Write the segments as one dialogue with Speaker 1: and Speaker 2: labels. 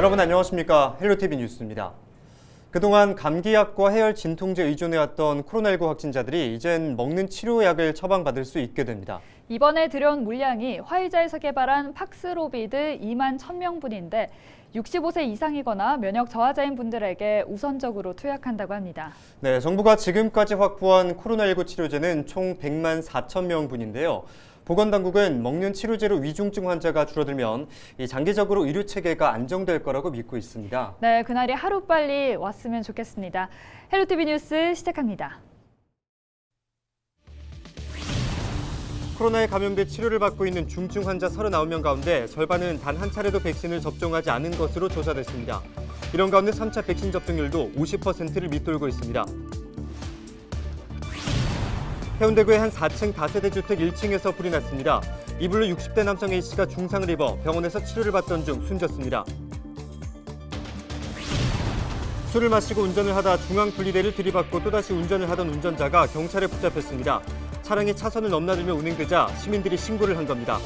Speaker 1: 여러분 안녕하십니까? 헬로티비 뉴스입니다. 그동안 감기약과 해열 진통제 의존해왔던 코로나19 확진자들이 이젠 먹는 치료약을 처방받을 수 있게 됩니다.
Speaker 2: 이번에 들여온 물량이 화이자에서 개발한 팍스로비드 2만 1,000명분인데 65세 이상이거나 면역 저하자인 분들에게 우선적으로 투약한다고 합니다.
Speaker 1: 네, 정부가 지금까지 확보한 코로나19 치료제는 총 100만 4천 명분인데요. 보건당국은 먹는 치료제로 위중증 환자가 줄어들면 장기적으로 의료 체계가 안정될 거라고 믿고 있습니다.
Speaker 2: 네, 그날이 하루빨리 왔으면 좋겠습니다. 헬로티비 뉴스 시작합니다.
Speaker 1: 코로나에 감염돼 치료를 받고 있는 중증 환자 39명 가운데 절반은 단 한 차례도 백신을 접종하지 않은 것으로 조사됐습니다. 이런 가운데 3차 백신 접종률도 50%를 밑돌고 있습니다. 해운대구의 한 4층 다세대 주택 1층에서 불이 났습니다. 이 불로 60대 남성 A씨가 중상을 입어 병원에서 치료를 받던 중 숨졌습니다. 술을 마시고 운전을 하다 중앙분리대를 들이받고 또다시 운전을 하던 운전자가 경찰에 붙잡혔습니다. 차량이 차선을 넘나들며 운행되자 시민들이 신고를 한 겁니다.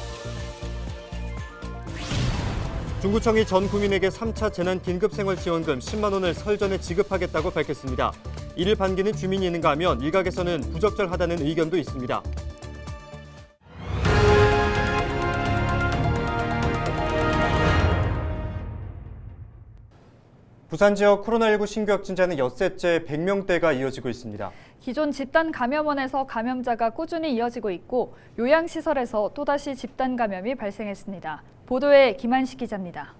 Speaker 1: 중구청이 전 국민에게 3차 재난긴급생활지원금 10만 원을 설 전에 지급하겠다고 밝혔습니다. 이를 반기는 주민이 있는가 하면 일각에서는 부적절하다는 의견도 있습니다. 부산 지역 코로나19 신규 확진자는 엿새째 100명대가 이어지고 있습니다.
Speaker 2: 기존 집단 감염원에서 감염자가 꾸준히 이어지고 있고 요양시설에서 또다시 집단 감염이 발생했습니다. 보도에 김한식 기자입니다.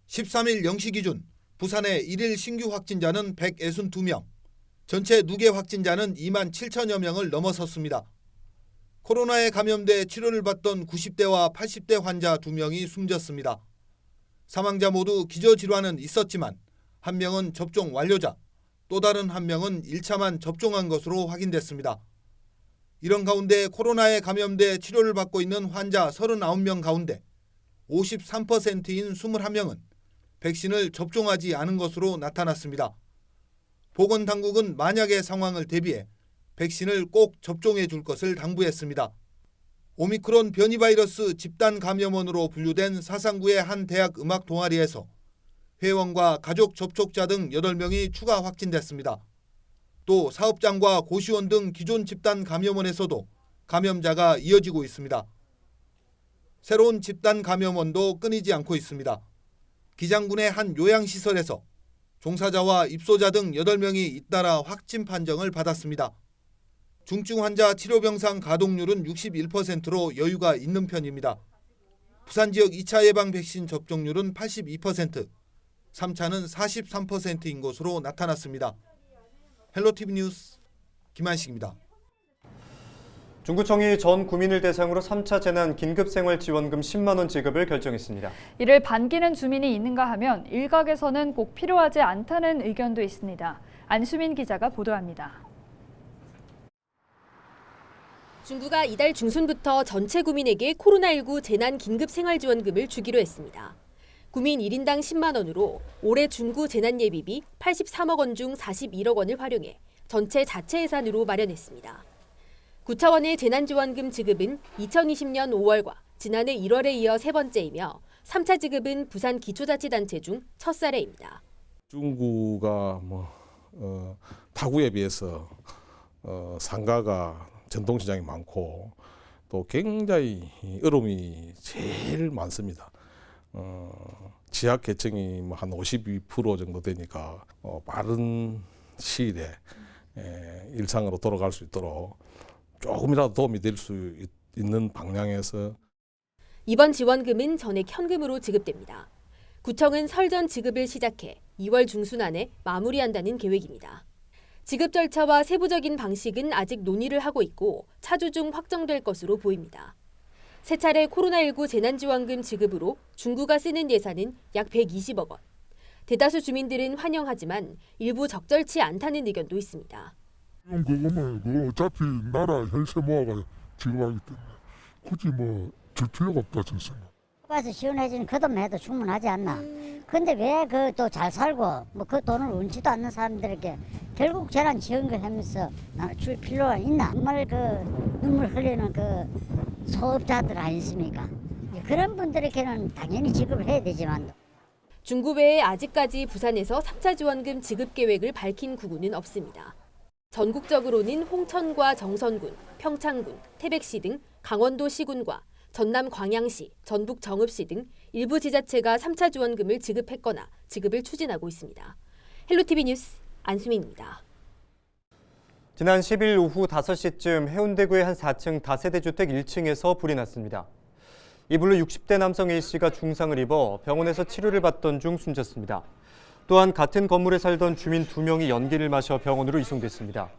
Speaker 3: 13일 0시 기준 부산의 1일 신규 확진자는 162명, 전체 누계 확진자는 2만 7천여 명을 넘어섰습니다. 코로나에 감염돼 치료를 받던 90대와 80대 환자 2명이 숨졌습니다. 사망자 모두 기저질환은 있었지만 한 명은 접종 완료자, 또 다른 한 명은 1차만 접종한 것으로 확인됐습니다. 이런 가운데 코로나에 감염돼 치료를 받고 있는 환자 39명 가운데 53%인 21명은 백신을 접종하지 않은 것으로 나타났습니다. 보건당국은 만약의 상황을 대비해 백신을 꼭 접종해 줄 것을 당부했습니다. 오미크론 변이 바이러스 집단 감염원으로 분류된 사상구의 한 대학 음악 동아리에서 회원과 가족 접촉자 등 8명이 추가 확진됐습니다. 또 사업장과 고시원 등 기존 집단 감염원에서도 감염자가 이어지고 있습니다. 새로운 집단 감염원도 끊이지 않고 있습니다. 기장군의 한 요양시설에서 종사자와 입소자 등 8명이 잇따라 확진 판정을 받았습니다. 중증 환자 치료병상 가동률은 61%로 여유가 있는 편입니다. 부산 지역 2차 예방 백신 접종률은 82%, 3차는 43%인 것으로 나타났습니다. 헬로티비 뉴스 김한식입니다.
Speaker 1: 중구청이 전 국민을 대상으로 3차 재난 긴급생활지원금 10만 원 지급을 결정했습니다.
Speaker 2: 이를 반기는 주민이 있는가 하면 일각에서는 꼭 필요하지 않다는 의견도 있습니다. 안수민 기자가 보도합니다.
Speaker 4: 중구가 이달 중순부터 전체 국민에게 코로나19 재난긴급생활지원금을 주기로 했습니다. 국민 1인당 10만 원으로 올해 중구 재난예비비 83억 원 중 41억 원을 활용해 전체 자체 예산으로 마련했습니다. 9차원의 재난지원금 지급은 2020년 5월과 지난해 1월에 이어 세 번째이며 3차 지급은 부산 기초자치단체 중 첫 사례입니다.
Speaker 5: 중구가 타구에 비해서 상가가 전통시장이 많고 또 굉장히 어려움이 제일 많습니다. 지하계층이 한 52% 정도 되니까 빠른 시일에 일상으로 돌아갈 수 있도록 조금이라도 도움이 될 수 있는 방향에서
Speaker 4: 이번 지원금은 전액 현금으로 지급됩니다. 구청은 설 전 지급을 시작해 2월 중순 안에 마무리한다는 계획입니다. 지급 절차와 세부적인 방식은 아직 논의를 하고 있고 차주 중 확정될 것으로 보입니다. 세 차례 코로나19 재난지원금 지급으로 중구가 쓰는 예산은 약 120억 원. 대다수 주민들은 환영하지만 일부 적절치 않다는 의견도 있습니다.
Speaker 6: 그거 어차피 나라 혈세 모아가 지급하기 때문에 굳이 줄 필요가 없다 저는 생각.
Speaker 7: 가서 지원해주는 그 돈 해도 충분하지 않나. 근데 왜 그 또 잘 살고 그 돈을 운지도 않는 사람들에게 결국 재난 지원금 하면서 줄 필요가 있나? 정말 그 눈물 흘리는 그 소업자들 아니십니까? 이제 그런 분들에게는 당연히 지급을 해야 되지만
Speaker 4: 중구 외에 아직까지 부산에서 3차 지원금 지급 계획을 밝힌 구군은 없습니다. 전국적으로는 홍천과 정선군, 평창군, 태백시 등 강원도 시군과 전남 광양시, 전북 정읍시 등 일부 지자체가 3차 지원금을 지급했거나 지급을 추진하고 있습니다. 헬로티비 뉴스 안수민입니다.
Speaker 1: 지난 10일 오후 5시쯤 해운대구의 한 4층 다세대 주택 1층에서 불이 났습니다. 이 불로 60대 남성 A씨가 중상을 입어 병원에서 치료를 받던 중 숨졌습니다. 또한 같은 건물에 살던 주민 2명이 연기를 마셔 병원으로 이송됐습니다.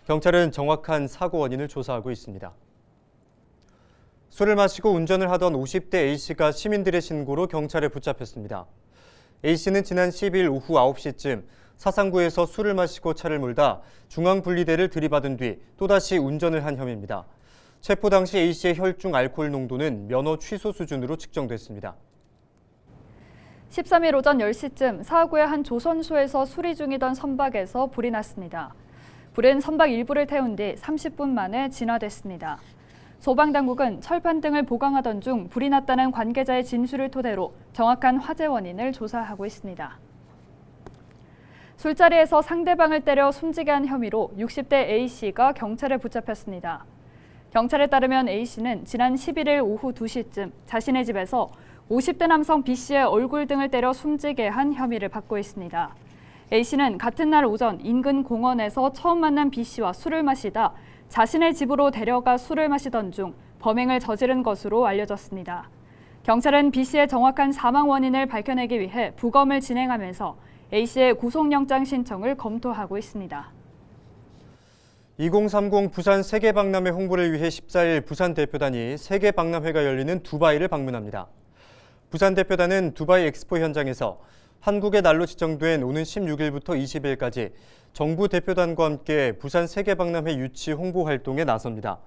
Speaker 1: 경찰은 정확한 사고 원인을 조사하고 있습니다. 술을 마시고 운전을 하던 50대 A씨가 시민들의 신고로 경찰에 붙잡혔습니다. A씨는 지난 10일 오후 9시쯤 사상구에서 술을 마시고 차를 몰다 중앙분리대를 들이받은 뒤 또다시 운전을 한 혐의입니다. 체포 당시 A씨의 혈중 알코올 농도는 면허 취소 수준으로 측정됐습니다.
Speaker 2: 13일 오전 10시쯤 사하구의 한 조선소에서 수리 중이던 선박에서 불이 났습니다. 불은 선박 일부를 태운 뒤 30분 만에 진화됐습니다. 소방당국은 철판 등을 보강하던 중 불이 났다는 관계자의 진술을 토대로 정확한 화재 원인을 조사하고 있습니다. 술자리에서 상대방을 때려 숨지게 한 혐의로 60대 A씨가 경찰에 붙잡혔습니다. 경찰에 따르면 A씨는 지난 11일 오후 2시쯤 자신의 집에서 50대 남성 B씨의 얼굴 등을 때려 숨지게 한 혐의를 받고 있습니다. A씨는 같은 날 오전 인근 공원에서 처음 만난 B씨와 술을 마시다 자신의 집으로 데려가 술을 마시던 중 범행을 저지른 것으로 알려졌습니다. 경찰은 B씨의 정확한 사망 원인을 밝혀내기 위해 부검을 진행하면서 A씨의 구속영장 신청을 검토하고 있습니다.
Speaker 1: 2030 부산 세계박람회 홍보를 위해 14일 부산 대표단이 세계박람회가 열리는 두바이를 방문합니다. 부산 대표단은 두바이 엑스포 현장에서 한국의 날로 지정된 오는 16일부터 20일까지 정부 대표단과 함께 부산 세계박람회 유치 홍보 활동에 나섭니다.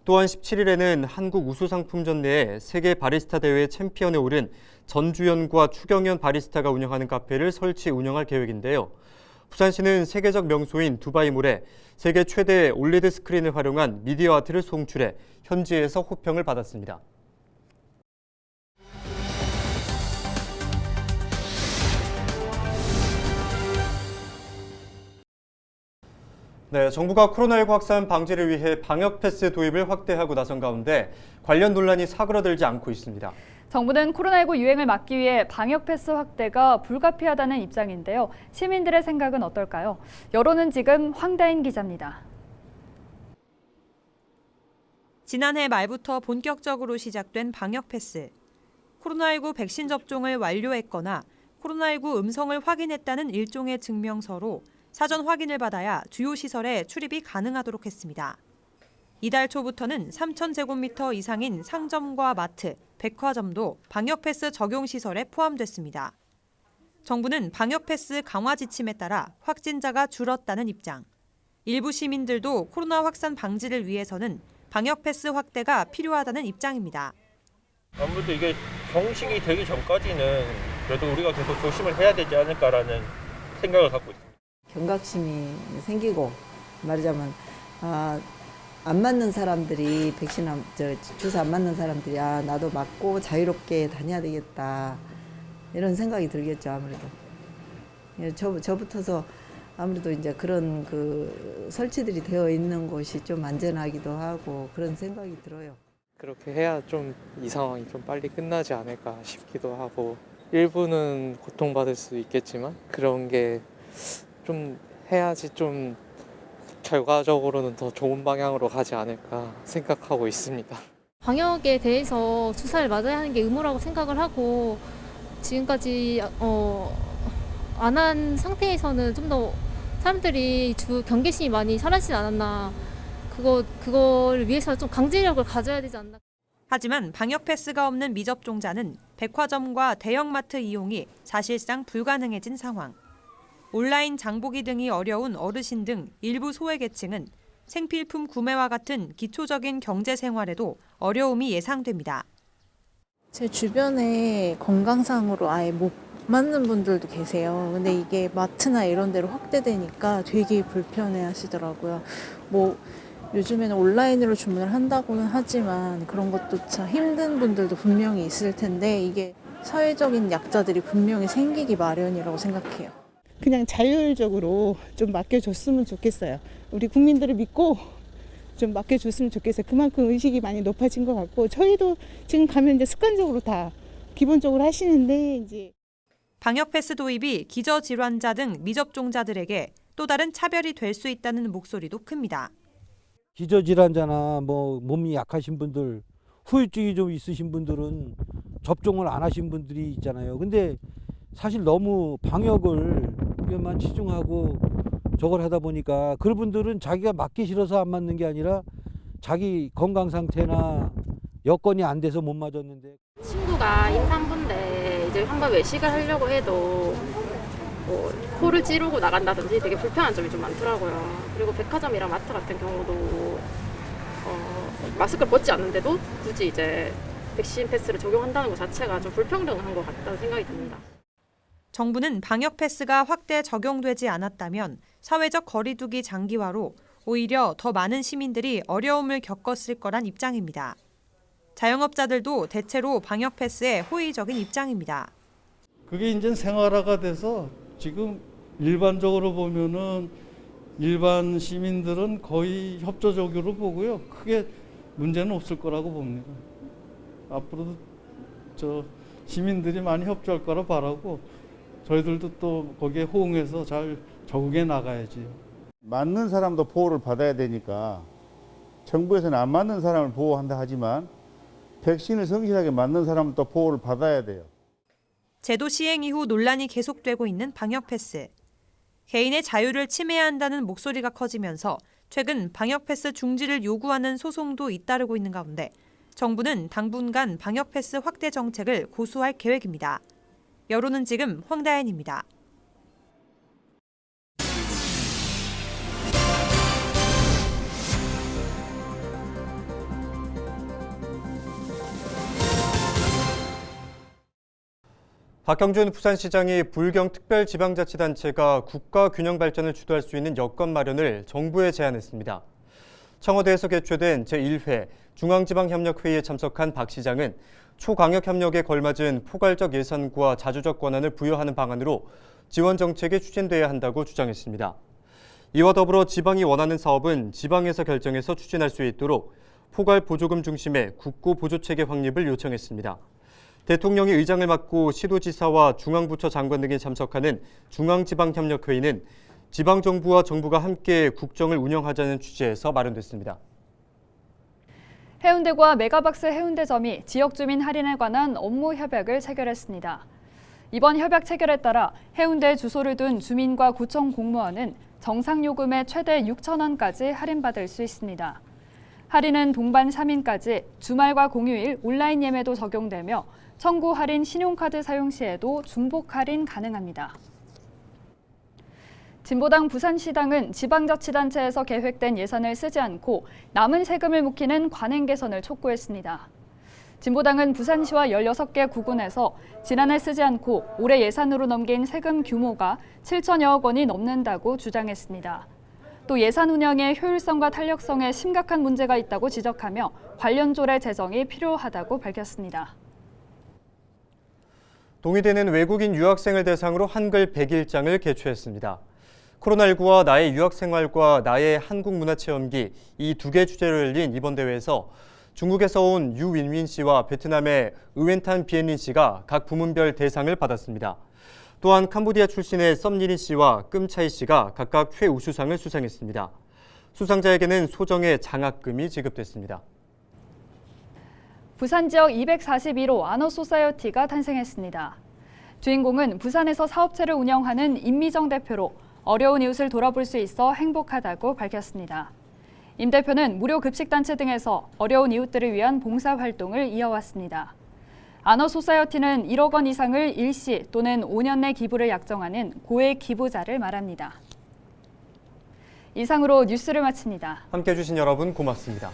Speaker 1: 또한 17일에는 한국 우수상품전 내에 세계 바리스타 대회 챔피언에 오른 전주연과 추경연 바리스타가 운영하는 카페를 설치 운영할 계획인데요. 부산시는 세계적 명소인 두바이몰에 세계 최대 올레드 스크린을 활용한 미디어 아트를 송출해 현지에서 호평을 받았습니다. 네, 정부가 코로나19 확산 방지를 위해 방역 패스 도입을 확대하고 나선 가운데 관련 논란이 사그러들지 않고 있습니다.
Speaker 2: 정부는 코로나19 유행을 막기 위해 방역 패스 확대가 불가피하다는 입장인데요. 시민들의 생각은 어떨까요? 여론은 지금 황다인 기자입니다.
Speaker 8: 지난해 말부터 본격적으로 시작된 방역 패스. 코로나19 백신 접종을 완료했거나 코로나19 음성을 확인했다는 일종의 증명서로 사전 확인을 받아야 주요 시설에 출입이 가능하도록 했습니다. 이달 초부터는 3,000제곱미터 이상인 상점과 마트, 백화점도 방역 패스 적용 시설에 포함됐습니다. 정부는 방역 패스 강화 지침에 따라 확진자가 줄었다는 입장. 일부 시민들도 코로나 확산 방지를 위해서는 방역 패스 확대가 필요하다는 입장입니다.
Speaker 9: 아무래도 이게 정식이 되기 전까지는 그래도 우리가 계속 조심을 해야 되지 않을까라는 생각을 갖고 있습니다.
Speaker 10: 경각심이 생기고 말하자면 안 맞는 사람들이 주사 안 맞는 사람들이 나도 맞고 자유롭게 다녀야 되겠다 이런 생각이 들겠죠. 아무래도 저부터서 아무래도 이제 그런 설치들이 되어 있는 곳이 좀 안전하기도 하고 그런 생각이 들어요.
Speaker 11: 그렇게 해야 좀 이 상황이 좀 빨리 끝나지 않을까 싶기도 하고 일부는 고통받을 수 있겠지만 그런 게 좀 해야지 좀 결과적으로는 더 좋은 방향으로 가지 않을까 생각하고 있습니다.
Speaker 12: 방역에 대해서 주사를 맞아야 하는 게 의무라고 생각을 하고 지금까지 안 한 상태에서는 좀 더 사람들이 경계심이 많이 사라지지 않았나. 그걸 위해서 좀 강제력을 가져야 되지 않나.
Speaker 8: 하지만 방역 패스가 없는 미접종자는 백화점과 대형마트 이용이 사실상 불가능해진 상황. 온라인 장보기 등이 어려운 어르신 등 일부 소외계층은 생필품 구매와 같은 기초적인 경제 생활에도 어려움이 예상됩니다.
Speaker 13: 제 주변에 건강상으로 아예 못 맞는 분들도 계세요. 근데 이게 마트나 이런 데로 확대되니까 되게 불편해 하시더라고요. 요즘에는 온라인으로 주문을 한다고는 하지만 그런 것도 참 힘든 분들도 분명히 있을 텐데 이게 사회적인 약자들이 분명히 생기기 마련이라고 생각해요.
Speaker 14: 그냥 자율적으로 좀 맡겨줬으면 좋겠어요. 우리 국민들을 믿고 좀 맡겨줬으면 좋겠어요. 그만큼 의식이 많이 높아진 것 같고 저희도 지금 가면 이제 습관적으로 다 기본적으로 하시는데 이제
Speaker 8: 방역 패스 도입이 기저질환자 등 미접종자들에게 또 다른 차별이 될 수 있다는 목소리도 큽니다.
Speaker 15: 기저질환자나 뭐 몸이 약하신 분들, 후유증이 좀 있으신 분들은 접종을 안 하신 분들이 있잖아요. 근데 사실 너무 방역을만 치중하고 저걸 하다 보니까 그분들은 자기가 맞기 싫어서 안 맞는 게 아니라 자기 건강 상태나 여건이 안 돼서 못 맞았는데.
Speaker 16: 친구가 임산부인데 이제 한번 외식을 하려고 해도 뭐 코를 찌르고 나간다든지 되게 불편한 점이 좀 많더라고요. 그리고 백화점이랑 마트 같은 경우도 마스크를 벗지 않는데도 굳이 이제 백신 패스를 적용한다는 것 자체가 좀 불평등한 것 같다는 생각이 듭니다.
Speaker 8: 정부는 방역 패스가 확대 적용되지 않았다면 사회적 거리두기 장기화로 오히려 더 많은 시민들이 어려움을 겪었을 거란 입장입니다. 자영업자들도 대체로 방역 패스에 호의적인 입장입니다.
Speaker 17: 그게 이제 생활화가 돼서 지금 일반적으로 보면은 일반 시민들은 거의 협조적으로 보고요. 크게 문제는 없을 거라고 봅니다. 앞으로도 시민들이 많이 협조할 거라 바라고 저희들도 또 거기에 호응해서 잘 적응해 나가야지.
Speaker 18: 맞는 사람도 보호를 받아야 되니까 정부에서는 안 맞는 사람을 보호한다 하지만 백신을 성실하게 맞는 사람은 또 보호를 받아야 돼요.
Speaker 8: 제도 시행 이후 논란이 계속되고 있는 방역 패스. 개인의 자유를 침해한다는 목소리가 커지면서 최근 방역 패스 중지를 요구하는 소송도 잇따르고 있는 가운데 정부는 당분간 방역 패스 확대 정책을 고수할 계획입니다. 여론은 지금 황다현입니다.
Speaker 1: 박형준 부산시장이 불경특별지방자치단체가 국가 균형 발전을 주도할 수 있는 여건 마련을 정부에 제안했습니다. 청와대에서 개최된 제1회 중앙지방협력회의에 참석한 박 시장은 초광역협력에 걸맞은 포괄적 예산과 자주적 권한을 부여하는 방안으로 지원 정책이 추진돼야 한다고 주장했습니다. 이와 더불어 지방이 원하는 사업은 지방에서 결정해서 추진할 수 있도록 포괄 보조금 중심의 국고 보조체계 확립을 요청했습니다. 대통령이 의장을 맡고 시도지사와 중앙부처 장관 등이 참석하는 중앙지방협력회의는 지방정부와 정부가 함께 국정을 운영하자는 취지에서 마련됐습니다.
Speaker 2: 해운대과 메가박스 해운대점이 지역주민 할인에 관한 업무 협약을 체결했습니다. 이번 협약 체결에 따라 해운대에 주소를 둔 주민과 구청 공무원은 정상요금의 최대 6,000원까지 할인받을 수 있습니다. 할인은 동반 3인까지 주말과 공휴일 온라인 예매도 적용되며 청구 할인 신용카드 사용 시에도 중복 할인 가능합니다. 진보당 부산시당은 지방자치단체에서 계획된 예산을 쓰지 않고 남은 세금을 묵히는 관행 개선을 촉구했습니다. 진보당은 부산시와 16개 구군에서 지난해 쓰지 않고 올해 예산으로 넘긴 세금 규모가 7천여억 원이 넘는다고 주장했습니다. 또 예산 운영의 효율성과 탄력성에 심각한 문제가 있다고 지적하며 관련 조례 제정이 필요하다고 밝혔습니다.
Speaker 1: 동의대는 외국인 유학생을 대상으로 한글 100일장을 개최했습니다. 코로나19와 나의 유학생활과 나의 한국문화체험기 이 두 개 주제로 열린 이번 대회에서 중국에서 온 유윈윈 씨와 베트남의 의웬탄 비엔린 씨가 각 부문별 대상을 받았습니다. 또한 캄보디아 출신의 썸리린 씨와 끔차이 씨가 각각 최우수상을 수상했습니다. 수상자에게는 소정의 장학금이 지급됐습니다.
Speaker 2: 부산 지역 241호 아너소사이어티가 탄생했습니다. 주인공은 부산에서 사업체를 운영하는 임미정 대표로 어려운 이웃을 돌아볼 수 있어 행복하다고 밝혔습니다. 임 대표는 무료 급식단체 등에서 어려운 이웃들을 위한 봉사활동을 이어왔습니다. 아너소사이어티는 1억 원 이상을 일시 또는 5년 내 기부를 약정하는 고액 기부자를 말합니다. 이상으로 뉴스를 마칩니다.
Speaker 1: 함께해 주신 여러분 고맙습니다.